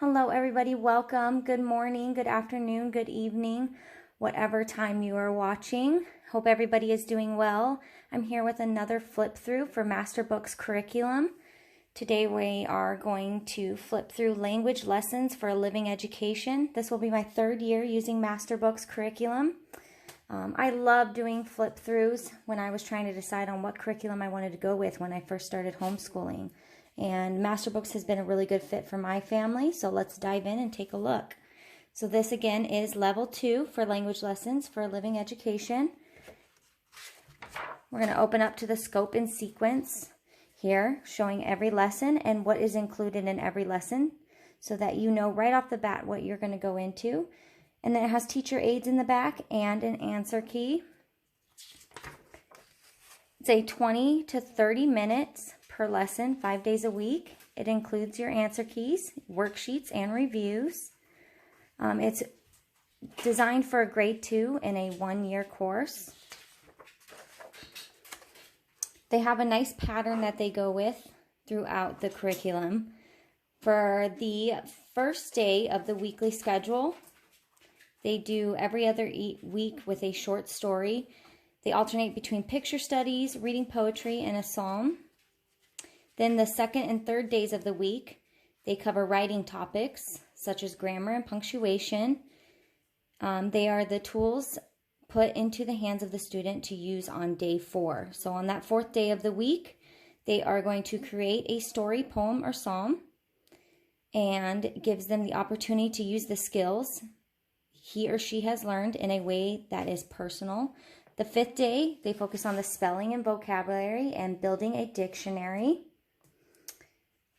Hello everybody, welcome. Good morning, good afternoon, good evening, whatever time you are watching. Hope everybody is doing well. I'm here with another flip through for Masterbooks Curriculum. Today we are going to flip through language lessons for a living education. This will be my third year using Masterbooks Curriculum. I love doing flip throughs when I was trying to decide on what curriculum I wanted to go with when I first started homeschooling. And Masterbooks has been a really good fit for my family, so let's dive in and take a look. So this again is level 2 for language lessons for a living education. We're going to open up to the scope and sequence here, showing every lesson and what is included in every lesson so that you know right off the bat what you're going to go into. And then it has teacher aids in the back and an answer key. It's a 20 to 30 minutes per lesson, 5 days a week. It includes your answer keys, worksheets, and reviews. It's designed for a grade 2 in a 1-year course. They have a nice pattern that they go with throughout the curriculum. For the first day of the weekly schedule, they do every other week with a short story. They alternate between picture studies, reading poetry, and a psalm. Then the second and third days of the week, they cover writing topics such as grammar and punctuation. They are the tools put into the hands of the student to use on day 4. So on that 4th day of the week, they are going to create a story, poem, or psalm, and gives them the opportunity to use the skills he or she has learned in a way that is personal. The 5th day, they focus on the spelling and vocabulary and building a dictionary.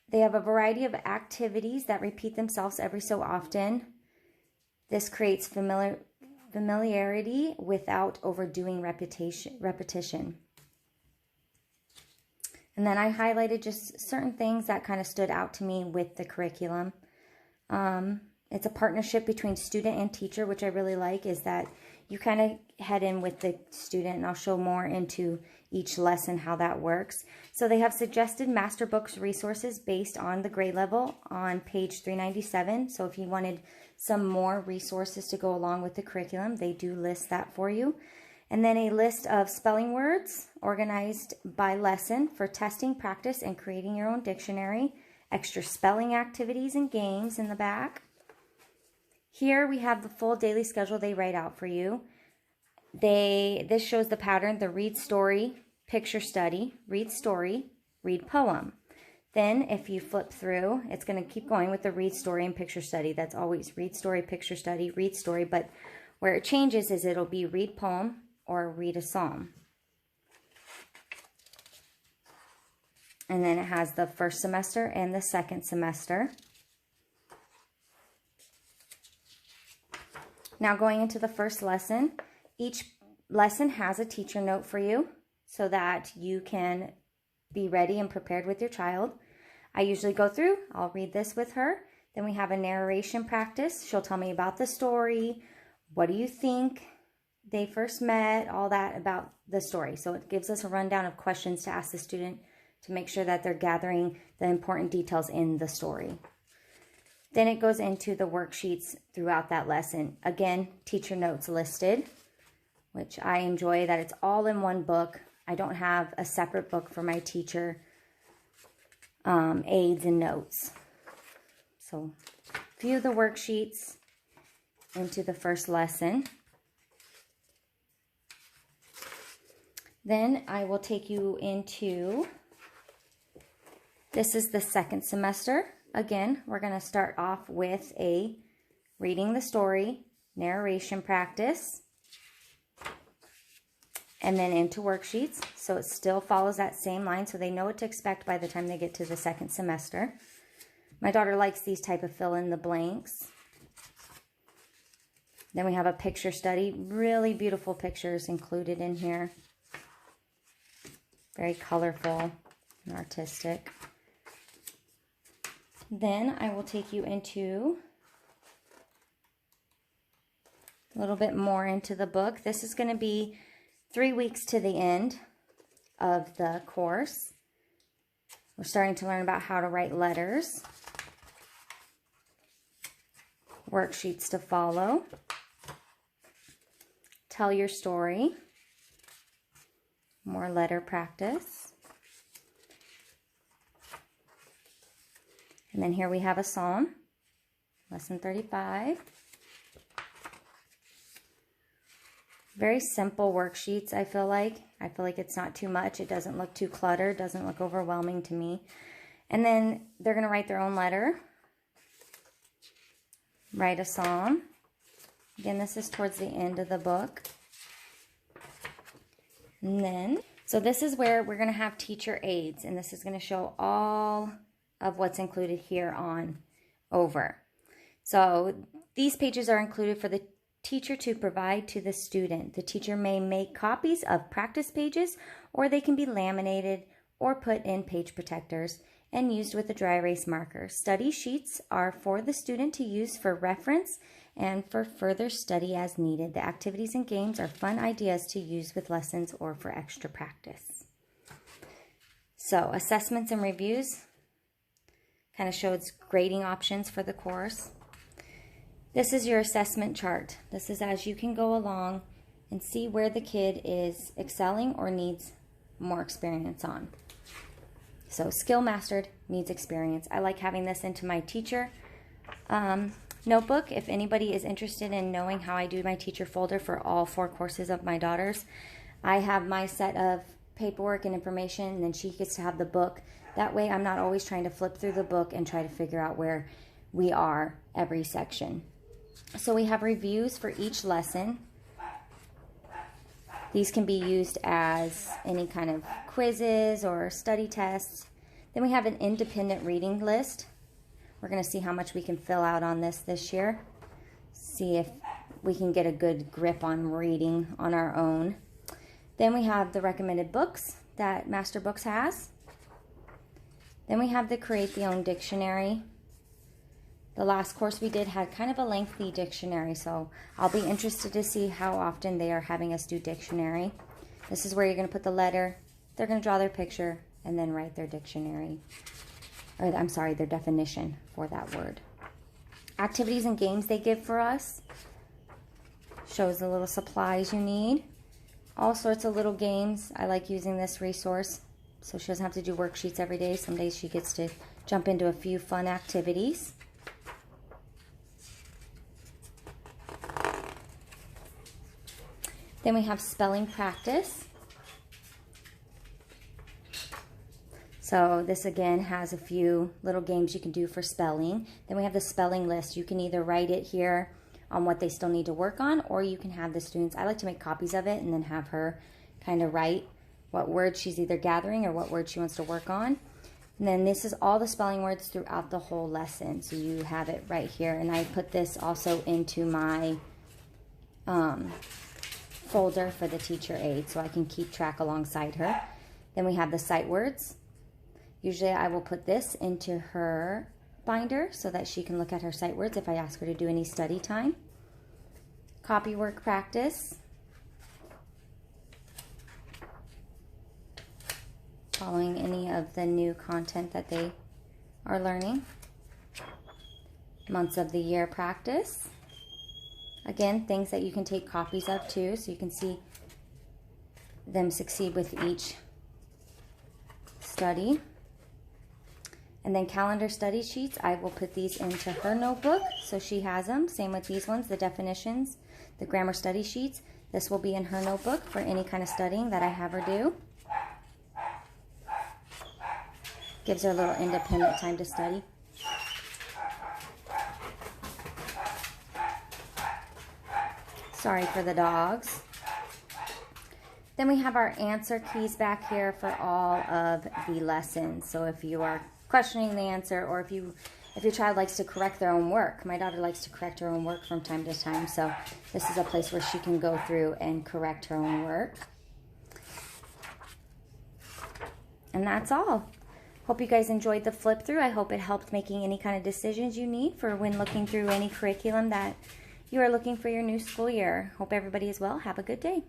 They have a variety of activities that repeat themselves every so often. This creates familiarity without overdoing repetition. And then I highlighted just certain things that kind of stood out to me with the curriculum. It's a partnership between student and teacher, which I really like, is that you kind of head in with the student, and I'll show more into each lesson how that works. So they have suggested Masterbooks resources based on the grade level on page 397. So if you wanted some more resources to go along with the curriculum, they do list that for you. And then a list of spelling words organized by lesson for testing, practice, and creating your own dictionary. Extra spelling activities and games in the back. Here we have the full daily schedule they write out for you. This shows the pattern: the read story, picture study, read story, read poem. Then if you flip through, it's going to keep going with the read story and picture study. That's always read story, picture study, read story, but where it changes is it'll be read poem or read a psalm. And then it has the first semester and the second semester. Now going into the first lesson, each lesson has a teacher note for you so that you can be ready and prepared with your child. I usually go through, I'll read this with her. Then we have a narration practice. She'll tell me about the story. What do you think they first met? All that about the story. So it gives us a rundown of questions to ask the student to make sure that they're gathering the important details in the story. Then it goes into the worksheets throughout that lesson. Again, teacher notes listed, which I enjoy that it's all in one book. I don't have a separate book for my teacher aids and notes. So a few of the worksheets into the first lesson. Then I will take you into, this is the second semester. Again, we're going to start off with a reading the story, narration practice, and then into worksheets. So it still follows that same line so they know what to expect by the time they get to the second semester. My daughter likes these type of fill in the blanks. Then we have a picture study, really beautiful pictures included in here. Very colorful and artistic. Then I will take you into a little bit more into the book. This is going to be 3 weeks to the end of the course. We're starting to learn about how to write letters. Worksheets to follow. Tell your story. More letter practice. And then here we have a psalm, lesson 35. Very simple worksheets, I feel like. I feel like it's not too much. It doesn't look too cluttered, doesn't look overwhelming to me. And then they're going to write their own letter. Write a psalm. Again, this is towards the end of the book. And then, so this is where we're going to have teacher aids, and this is going to show all of what's included here on over. So these pages are included for the teacher to provide to the student. The teacher may make copies of practice pages, or they can be laminated or put in page protectors and used with a dry erase marker. Study sheets are for the student to use for reference and for further study as needed. The activities and games are fun ideas to use with lessons or for extra practice. So assessments and reviews kind of shows grading options for the course. This is your assessment chart. This is as you can go along and see where the kid is excelling or needs more experience on. So skill mastered, needs experience. I like having this into my teacher notebook. If anybody is interested in knowing how I do my teacher folder for all 4 courses of my daughters, I have my set of paperwork and information, and then she gets to have the book. That way I'm not always trying to flip through the book and try to figure out where we are every section. So we have reviews for each lesson. These can be used as any kind of quizzes or study tests. Then we have an independent reading list. We're going to see how much we can fill out on this year. See if we can get a good grip on reading on our own. Then we have the recommended books that Masterbooks has. Then we have the Create the Own Dictionary. The last course we did had kind of a lengthy dictionary, so I'll be interested to see how often they are having us do dictionary. This is where you're going to put the letter, they're going to draw their picture, and then write their dictionary. Or I'm sorry, their definition for that word. Activities and games they give for us. Shows the little supplies you need. All sorts of little games. I like using this resource so she doesn't have to do worksheets every day. Some days she gets to jump into a few fun activities. Then we have spelling practice. So this again has a few little games you can do for spelling. Then we have the spelling list. You can either write it here on what they still need to work on, or you can have the students, I like to make copies of it and then have her kind of write what words she's either gathering or what words she wants to work on. And then this is all the spelling words throughout the whole lesson. So you have it right here. And I put this also into my folder for the teacher aid so I can keep track alongside her. Then we have the sight words. Usually I will put this into her binder so that she can look at her sight words if I ask her to do any study time. Copy work practice. Following any of the new content that they are learning. Months of the year practice. Again, things that you can take copies of too, so you can see them succeed with each study. And then calendar study sheets, I will put these into her notebook so she has them. Same with these ones, the definitions, the grammar study sheets. This will be in her notebook for any kind of studying that I have her do. Gives her a little independent time to study. Sorry for the dogs. Then we have our answer keys back here for all of the lessons. So if you are questioning the answer, or if your child likes to correct their own work. My daughter likes to correct her own work from time to time, so this is a place where she can go through and correct her own work. And that's all. Hope you guys enjoyed the flip through. I hope it helped making any kind of decisions you need for when looking through any curriculum that you are looking for your new school year. Hope everybody is well. Have a good day.